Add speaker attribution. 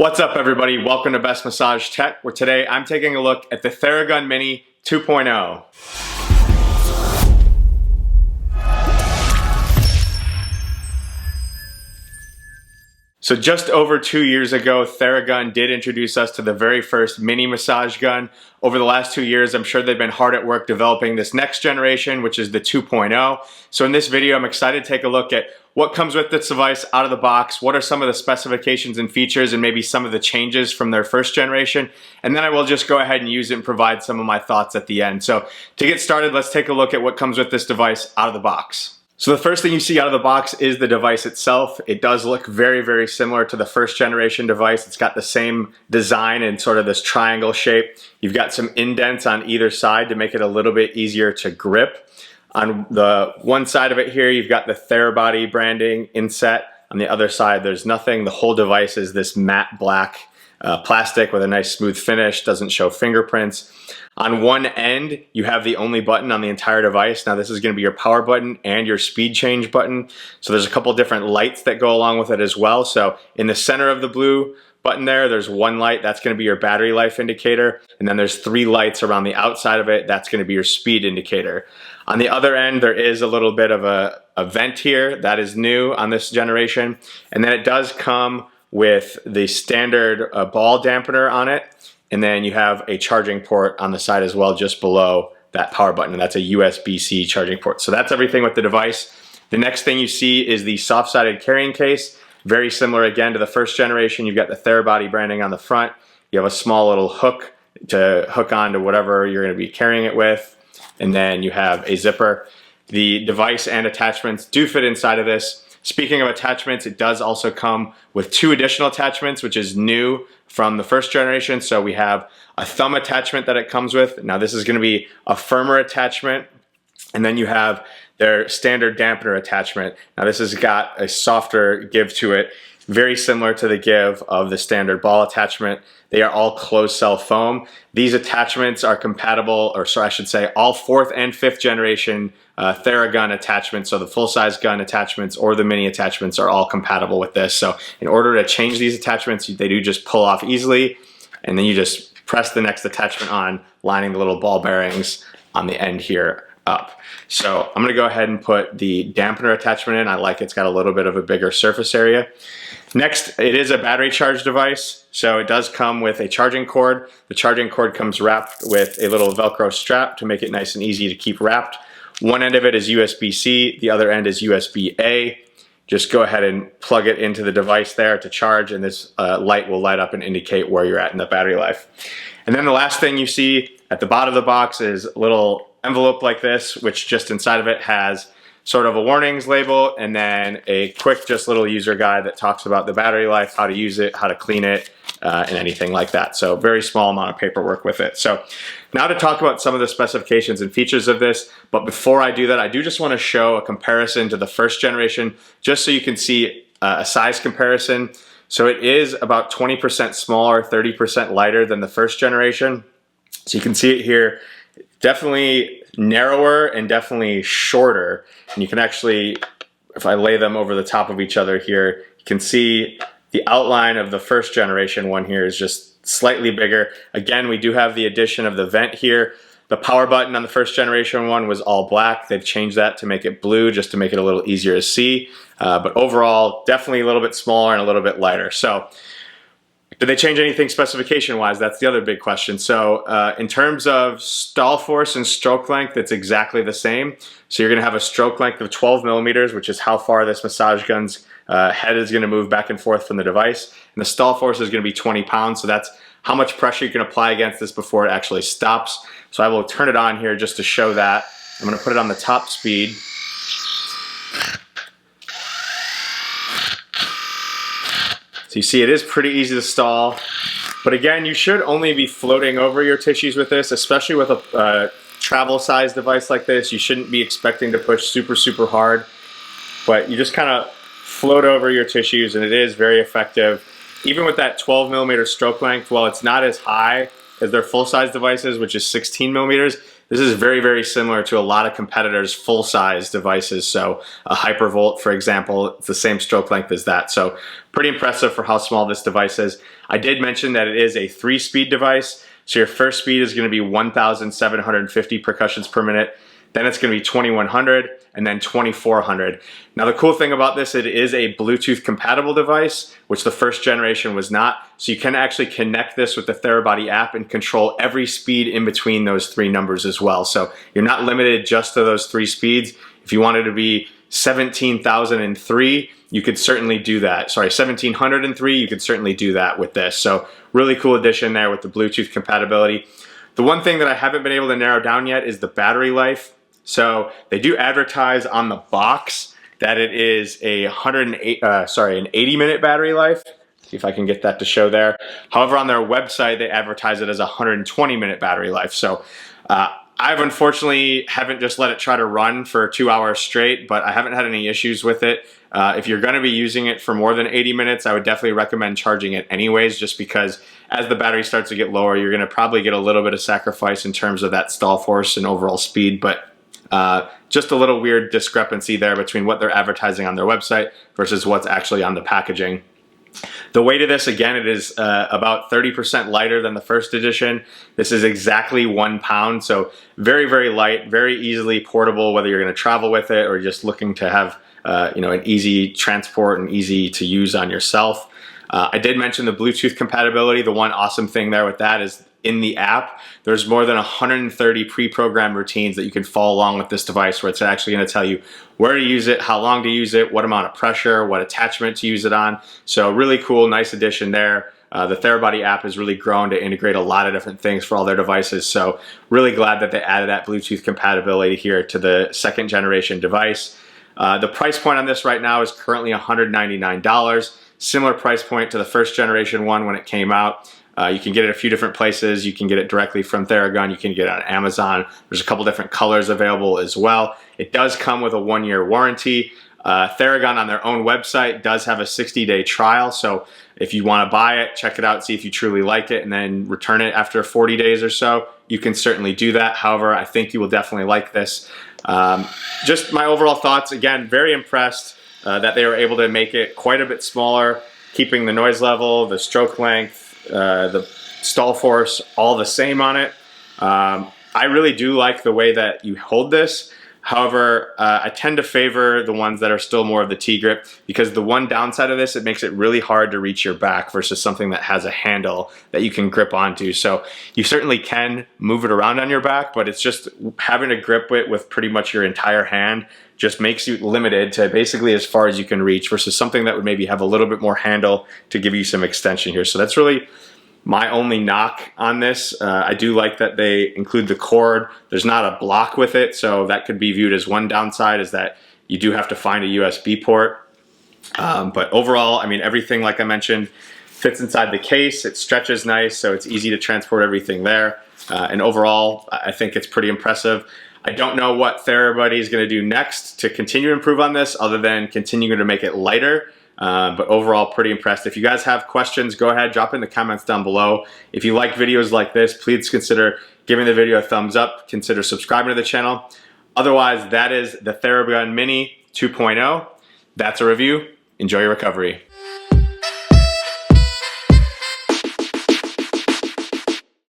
Speaker 1: What's up, everybody? Welcome to Best Massage Tech, where today I'm taking a look at the Theragun Mini 2.0. So just over 2 years ago, Theragun did introduce us to the very first mini massage gun. Over the last 2 years, I'm sure they've been hard at work developing this next generation, which is the 2.0. So in this video, I'm excited to take a look at what comes with this device out of the box, what are some of the specifications and features, and maybe some of the changes from their first generation. And then I will just go ahead and use it and provide some of my thoughts at the end. So to get started, let's take a look at what comes with this device out of the box. So the first thing you see out of the box is the device itself. It does look very, very similar to the first generation device. It's got the same design and sort of this triangle shape. You've got some indents on either side to make it a little bit easier to grip. On the one side of it here, you've got the Therabody branding inset. On the other side, there's nothing. The whole device is this matte black plastic with a nice smooth finish, doesn't show fingerprints. On one end, you have the only button on the entire device. Now this is going to be your power button and your speed change button. So there's a couple different lights that go along with it as well. So in the center of the blue button there's one light. That's going to be your battery life indicator. And then there's 3 lights around the outside of it. That's going to be your speed indicator. On the other end, there is a little bit of a vent here. That is new on this generation. And then it does come with the standard ball dampener on it. And then you have a charging port on the side as well, just below that power button. And that's a USB-C charging port. So that's everything with the device. The next thing you see is the soft-sided carrying case. Very similar again to the first generation. You've got the Therabody branding on the front. You have a small little hook to hook onto whatever you're going to be carrying it with. And then you have a zipper. The device and attachments do fit inside of this. Speaking of attachments, it does also come with 2 additional attachments, which is new from the first generation. So we have a thumb attachment that it comes with. Now this is going to be a firmer attachment. And then you have their standard dampener attachment. Now this has got a softer give to it, very similar to the give of the standard ball attachment. They are all closed cell foam. These attachments are compatible, or sorry, I should say all 4th and 5th generation Theragun attachments, so the full-size gun attachments or the mini attachments are all compatible with this. So in order to change these attachments, they do just pull off easily, and then you just press the next attachment on, lining the little ball bearings on the end here up. So I'm gonna go ahead and put the dampener attachment in. I like it's got a little bit of a bigger surface area. Next, it is a battery charge device, so it does come with a charging cord. The charging cord comes wrapped with a little Velcro strap to make it nice and easy to keep wrapped. One end of it is USB-C, the other end is USB-A. Just go ahead and plug it into the device there to charge, and this light will light up and indicate where you're at in the battery life. And then the last thing you see at the bottom of the box is a little envelope like this, which just inside of it has sort of a warnings label and then a quick just little user guide that talks about the battery life, how to use it, how to clean it, and anything like that. So very small amount of paperwork with it. So now to talk about some of the specifications and features of this, but before I do that, I do just want to show a comparison to the first generation, just so you can see a size comparison. So it is about 20% smaller, 30% lighter than the first generation. So you can see it here, definitely narrower and definitely shorter. And you can actually, if I lay them over the top of each other here, you can see the outline of the first generation one here is just slightly bigger. Again, we do have the addition of the vent here. The power button on the first generation one was all black. They've changed that to make it blue, just to make it a little easier to see. But overall, definitely a little bit smaller and a little bit lighter. So did they change anything specification-wise? That's the other big question. So in terms of stall force and stroke length, it's exactly the same. So you're gonna have a stroke length of 12 millimeters, which is how far this massage gun's head is gonna move back and forth from the device. And the stall force is gonna be 20 pounds. So that's how much pressure you can apply against this before it actually stops. So I will turn it on here just to show that. I'm gonna put it on the top speed. So you see it is pretty easy to stall, but again, you should only be floating over your tissues with this, especially with a travel size device like this. You shouldn't be expecting to push super, super hard, but you just kind of float over your tissues and it is very effective. Even with that 12 millimeter stroke length, while it's not as high as their full size devices, which is 16 millimeters, This is very, very similar to a lot of competitors' full-size devices. So a Hypervolt, for example, it's the same stroke length as that. So pretty impressive for how small this device is. I did mention that it is a 3-speed device. So your first speed is going to be 1,750 percussions per minute. Then it's going to be 2,100 and then 2,400. Now the cool thing about this, it is a Bluetooth compatible device, which the first generation was not. So you can actually connect this with the Therabody app and control every speed in between those 3 numbers as well. So you're not limited just to those 3 speeds. If you wanted to be 17,003, you could certainly do that. Sorry, 1,703, you could certainly do that with this. So really cool addition there with the Bluetooth compatibility. The one thing that I haven't been able to narrow down yet is the battery life. So they do advertise on the box that it is a an 80-minute battery life. See if I can get that to show there. However, on their website, they advertise it as a 120-minute battery life. So I've unfortunately haven't just let it try to run for 2 hours straight, but I haven't had any issues with it. If you're going to be using it for more than 80 minutes, I would definitely recommend charging it anyways, just because as the battery starts to get lower, you're going to probably get a little bit of sacrifice in terms of that stall force and overall speed. But just a little weird discrepancy there between what they're advertising on their website versus what's actually on the packaging. The weight of this, again, it is about 30% lighter than the first edition. This is exactly 1 pound, so very, very light, very easily portable, whether you're going to travel with it or just looking to have an easy transport and easy to use on yourself. I did mention the Bluetooth compatibility. The one awesome thing there with that is in the app, there's more than 130 pre-programmed routines that you can follow along with this device, where it's actually going to tell you where to use it, how long to use it, what amount of pressure, what attachment to use it on. So really cool, nice addition there. The Therabody app has really grown to integrate a lot of different things for all their devices. So really glad that they added that Bluetooth compatibility here to the 2nd generation device. The price point on this right now is currently $199. Similar price point to the 1st generation one when it came out. You can get it a few different places. You can get it directly from Theragun. You can get it on Amazon. There's a couple different colors available as well. It does come with a 1-year warranty. Theragun on their own website does have a 60-day trial. So if you want to buy it, check it out, see if you truly like it, and then return it after 40 days or so, you can certainly do that. However, I think you will definitely like this. Just my overall thoughts, again, very impressed that they were able to make it quite a bit smaller, keeping the noise level, the stroke length, the stall force all the same on it. I really do like the way that you hold this. However, I tend to favor the ones that are still more of the T-grip, because the one downside of this, it makes it really hard to reach your back versus something that has a handle that you can grip onto. So you certainly can move it around on your back, but it's just having to grip it with pretty much your entire hand just makes you limited to basically as far as you can reach, versus something that would maybe have a little bit more handle to give you some extension here. So that's really my only knock on this. I do like that they include the cord. There's not a block with it, so that could be viewed as one downside, is that you do have to find a USB port. But overall, I mean, everything, like I mentioned, fits inside the case. It stretches nice, so it's easy to transport everything there. And overall, I think it's pretty impressive. I don't know what Therabody is going to do next to continue to improve on this, other than continuing to make it lighter. But overall, pretty impressed. If you guys have questions, go ahead, drop in the comments down below. If you like videos like this, please consider giving the video a thumbs up. Consider subscribing to the channel. Otherwise, that is the Theragun Mini 2.0. That's a review. Enjoy your recovery.